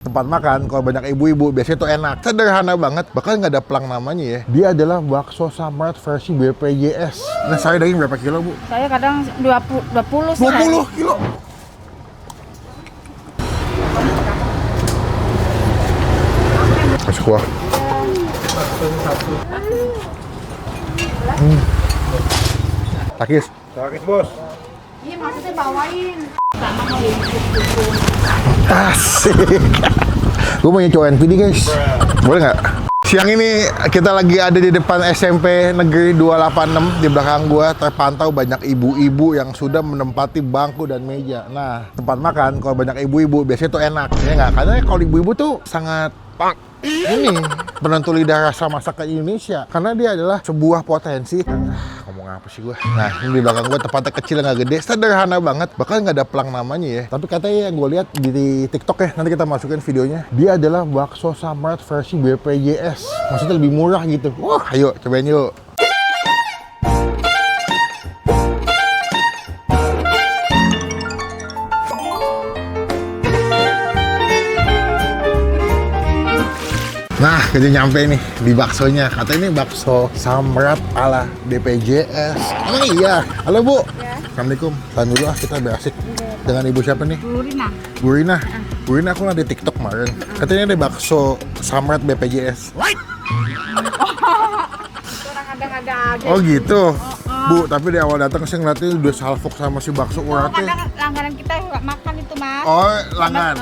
Tempat makan kalau banyak ibu-ibu biasanya tuh enak, sederhana banget, bahkan nggak ada pelang namanya ya. Dia adalah bakso samrat versi BPJS. Nah, saya daging berapa kilo, Bu? Saya kadang 20 sih. 20 kilo. Masuk kuah. Takis. Sakit bos. Iya, maksudnya bawain. Asik. Gue mau nyobain NPD guys. Boleh nggak? Siang ini kita lagi ada di depan SMP Negeri 286. Di belakang gua terpantau banyak ibu-ibu yang sudah menempati bangku dan meja. Nah, tempat makan kalau banyak ibu-ibu biasanya tuh enak, ya nggak? Karena kalau ibu-ibu tuh sangat ini penentu lidah rasa masakan Indonesia. Karena dia adalah sebuah potensi. Ngomong apa sih gua? Nah, ini di belakang gua tempatnya kecil nggak gede, sederhana banget, bahkan nggak ada pelang namanya ya. Tapi katanya yang gue lihat di TikTok ya, nanti kita masukin videonya. Dia adalah bakso samrat versi BPJS. Maksudnya lebih murah gitu. Wah, ayo cobain yuk. Nah, kita nyampe nih di baksonya. Katanya ini bakso samrat ala BPJS. Emang iya? Halo Bu. Ya. Assalamualaikum. Tahan dulu kita berasik. Dengan ibu siapa nih? Bu Rina. Bu Rina. Bu Rina aku lihat di TikTok kemarin. Katanya ada bakso samrat BPJS. Orang ada aja. Oh gitu. Bu, tapi di awal datang saya ngeliatnya udah salfok sama si bakso uratnya. Kadang langganan kita makan itu, Mas. Oh, langganan.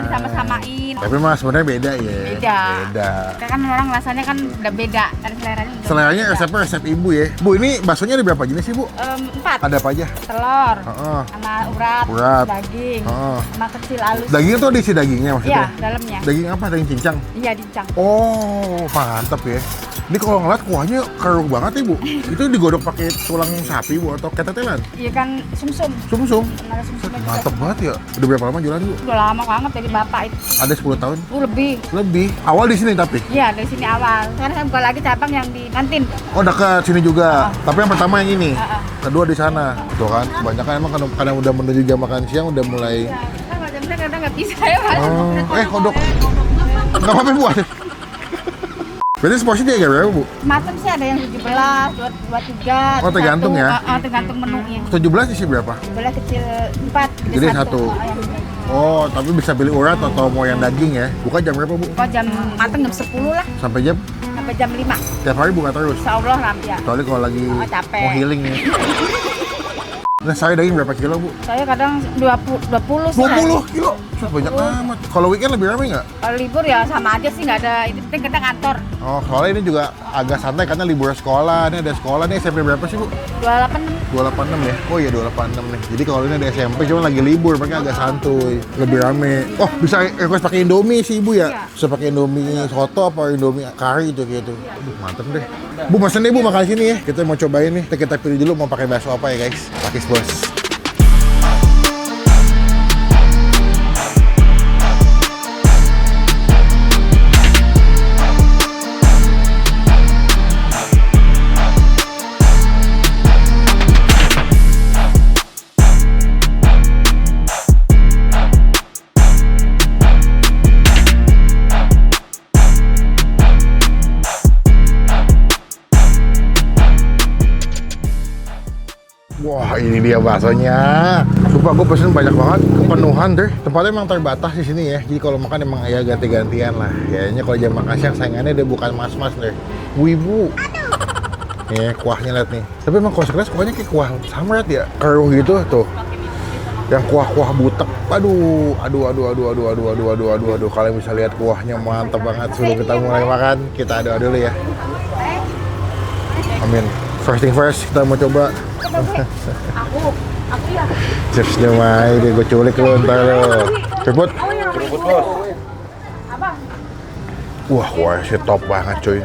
Disama-samain. Tapi mas sebenarnya beda ya. Beda. Beda. Kan orang rasanya kan udah beda dari seleranya. juga Seleranya beda. resepnya resep ibu ya. Bu, ini baksonya ada berapa jenis sih, Bu? 4. Ada apa aja? Telur. Heeh. Sama urat. Urat. Daging. Heeh. Sama kecil halus. Dagingnya tuh diisi dagingnya Iya, maksudnya? dalamnya. Daging apa? Daging cincang? Iya, dincang. Oh, mantap ya. Ini kalau ngeliat kuahnya keruh banget ya, Bu. Itu digodok pakai tulang sapi, Bu, atau ketetelan? Iya kan sumsum. Sum-sum. Ada sumsumnya juga. Mantap banget ya. Udah berapa lama jualan, Bu? Udah lama banget dari bapak itu. Ada 10 tahun? Lebih. Lebih. Awal di sini tapi? Iya, dari sini awal. Sekarang saya buka lagi cabang yang di kantin. Oh, dekat sini juga. Tapi yang pertama yang ini. Heeh. Kedua di sana. Tuh kan, kebanyakan emang karena udah menuju jam makan siang udah mulai. Kan macam saya kadang nggak bisa ya, Mas. Kodok. Nggak apa-apa, Bu. Berarti seporsi dia kayak berapa, Bu? Macam sih ada yang 17, 23. Oh, tergantung ya? Tergantung menunya. 17 isi berapa? 17 kecil 4, Jadi satu. Oh, tapi bisa pilih urat atau mau yang daging ya? Buka jam berapa, Bu? Kok jam mateng jam 10 lah, Sampai jam? sampai jam 5. Tiap hari buka terus? Insya Allah ya. Soalnya kalau lagi Capek. mau healing nih. Nah, saya daging berapa kilo, Bu? Saya kadang 20 sih. 20 kilo? Banyak amat. Kalau weekend lebih ramai nggak? Kalau libur ya sama aja sih, nggak ada. Itu penting kita kantor. Oh, soalnya ini juga agak santai karena libur sekolah. Ini ada sekolah nih, SMP berapa sih, Bu? 28. 286 ya? Oh iya 286 nih. Jadi kalau ini ada SMP cuma lagi libur, makanya agak santuy, lebih rame. Oh bisa request pakai Indomie sih Ibu ya? Iya. Bisa pakai Indomie soto apa Indomie kari itu gitu. Aduh mantep deh. Bu mesen deh Bu makan sini ya. Kita mau cobain nih. Kita pilih dulu mau pakai bakso apa ya guys. Pakis bos. Wah ini dia baksonya. Sumpah gue pesen banyak banget, kepenuhan deh. Tempatnya emang terbatas di sini ya. Jadi kalau makan emang ya ganti-gantian lah. Kayaknya kalau jam makan siang saingannya dia bukan mas-mas deh. Wibu. Nih kuahnya lihat nih. Tapi emang kalau sekelas kuahnya kayak kuah samrat ya. Keruh gitu tuh. Yang kuah-kuah butek. Aduh. Kalian bisa lihat kuahnya mantap banget. Sebelum kita mulai makan, kita adu dulu ya. Amin. First thing first, kita mau coba. Aku ya. Chipsnya mah ini gue culik lu ntar lo. Cepet. Keruput bos. Abang. Wah, kuahnya top banget cuy.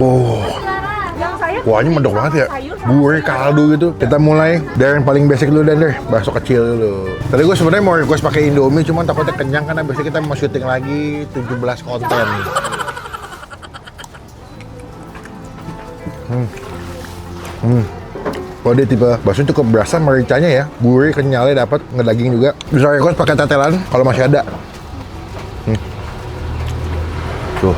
Oh, Yang saya kuahnya mendok banget ya. Gurih kaldu gitu. Kita mulai dari yang paling basic dulu dan deh, bakso kecil dulu. Tadi gue sebenarnya mau request pakai Indomie, cuman takutnya kenyang karena biasanya kita mau syuting lagi 17 konten. Kalau dia tipe bakso cukup berasa mericanya ya, gurih, kenyalnya dapat, ngedaging juga. Bisa request pakai tetelan kalau masih ada. Tuh.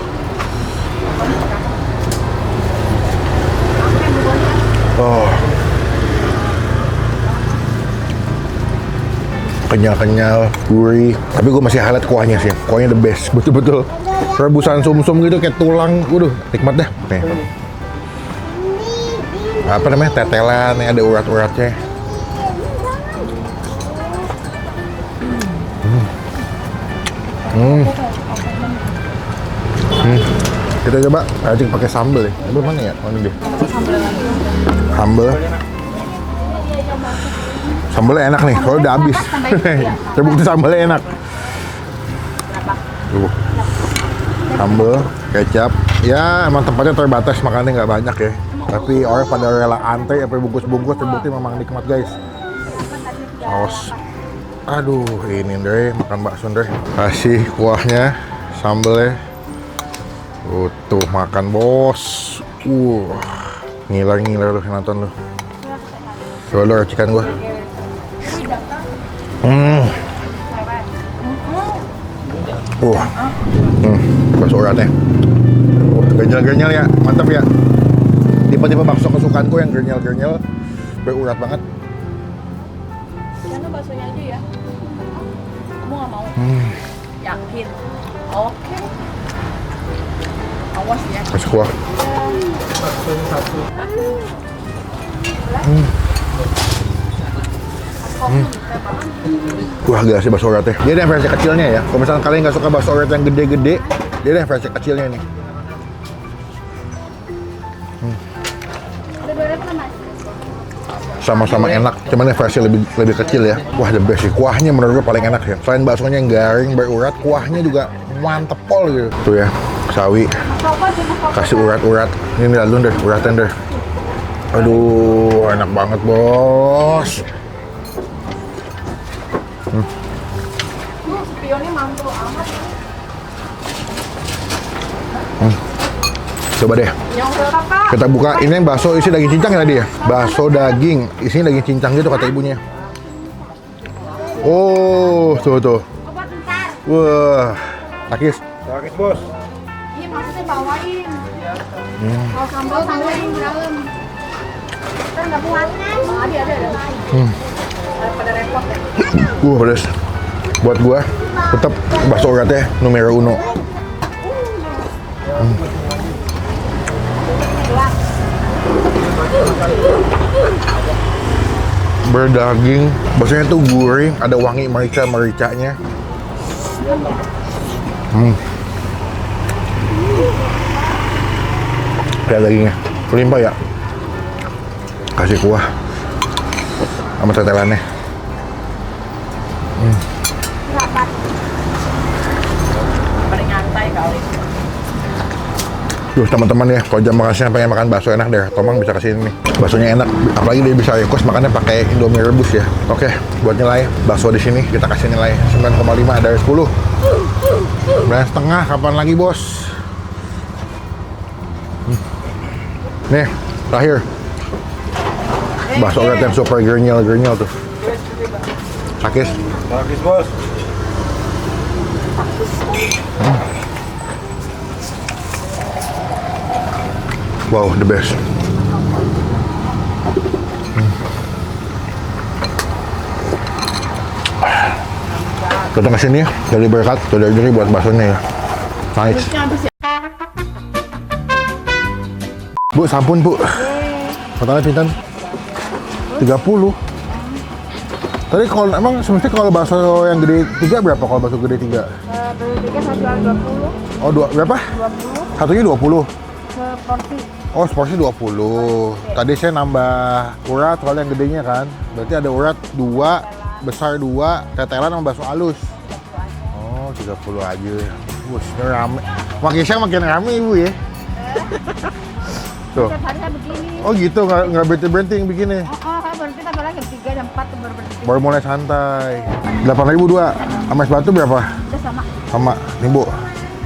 Oh. Kenyal-kenyal, gurih. Tapi gue masih highlight kuahnya sih. Kuahnya the best, betul-betul. Rebusan sum-sum gitu kayak tulang. Waduh, nikmat dah. Nih. Apa namanya? Tetelan yang ada urat-uratnya. Kita coba racik pakai sambal ya. Sambal mana ya? Mana dia? Sambal. Sambalnya enak nih, kalau udah habis. Terbukti sambalnya enak. Tuh. Sambal, kecap. Ya emang tempatnya terbatas, makannya nggak banyak ya. Tapi orang pada rela antri sampai bungkus-bungkus, terbukti memang nikmat guys. Saus. Aduh, ini deh makan bakso deh. Kasih kuahnya, sambalnya. Tuh makan bos. Ngiler-ngiler lu nonton lu. Coba lu racikan gua. Bakso uratnya. Gernyal-gernyal ya, mantap ya. Tipe-tipe bakso kesukaanku yang gernyal-gernyal, berurat banget. Karena baksonya aja ya. Kamu nggak mau? Yakin? Oke. Awas ya. Kasih kuah. Wah, gak sih bakso uratnya. Dia ada yang versi kecilnya ya. Kalau misalnya kalian nggak suka bakso urat yang gede-gede, dia ada yang versi kecilnya nih. Sama-sama enak, cuman yang versi lebih kecil ya. Wah, the best sih. Kuahnya menurut gue paling enak ya. Selain baksonya yang garing berurat, kuahnya juga mantep pol gitu. Tuh ya, sawi. Kasih urat-urat. Ini dulu deh, uratan deh. Aduh, enak banget bos. Spionnya mantul amat. Coba deh. Kita buka, ini yang bakso isi daging cincang ya tadi ya? Bakso daging, isinya daging cincang gitu kata ibunya. Oh, tuh. Wah, takis. Sakit bos. Iya maksudnya bawain. Kalau sambal sambalin di dalam. Kan nggak muat. Ada. Pada repot ya. Pedas. Buat gua tetap bakso uratnya numero uno. Berdaging, baksonya tuh gurih, ada wangi merica-mericanya. Kayak dagingnya, melimpah ya. Kasih kuah sama tetelannya. Pada nyantai kali. Duh teman-teman ya, kalau jam makan pengen makan bakso enak deh, Tomang bisa kesini nih. Baksonya enak, apalagi dia bisa request makannya pakai Indomie rebus ya. Oke, buat nilai bakso di sini kita kasih nilai 9,5 dari 10. 9,5, kapan lagi bos? Nih, terakhir. Bakso urat yang super gernyal tuh. Sakis. Sakit bos. Wow, the best. Datang ke sini ya, dari berkat, dari buat baksonya ya. Nice. Bu, sampun bu. Totalnya pinten? 30. Tadi kalau emang sebenarnya kalau bakso yang gede 3 berapa? Kalau bakso gede 3? Beli tiga saya jual 20. Oh, berapa? 20 Satunya 20. seporsi. Oh, seporsi 20. Tadi saya nambah urat kalau yang gedenya kan. Berarti ada urat 2, besar 2, tetelan sama bakso halus. Oh, 30 aja. Bus, ini rame. Makin siang makin rame ibu ya. Tuh. Setiap hari saya begini. Oh gitu, nggak berhenti-berhenti yang begini. Saya berhenti tapi lagi jam 3, jam 4 tuh baru berhenti. Baru mulai santai. 8.000 dua. Sama es batu berapa? Udah sama. Sama. Nih bu.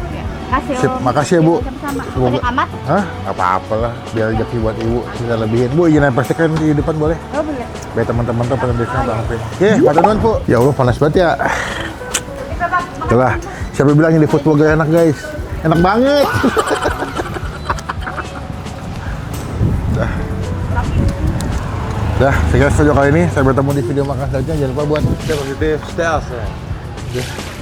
Ya. Makasih Sip, Om. makasih ya, Bu. Sama-sama. Semoga- Banyak amat. Hah? Gak apa-apa lah, biar rezeki buat ibu kita lebihin. Bu, izin pastikan di depan boleh? Oh boleh. Biar teman-teman tuh pada bisa bangun. Oke, matur nuwun, Bu. Ya Allah, panas banget ya. Itulah, siapa bilang ini football gak enak, guys? Enak banget. Dah, sekian video kali ini. Saya bertemu di video makan selanjutnya. Jangan lupa buat Stay positive, stay outside.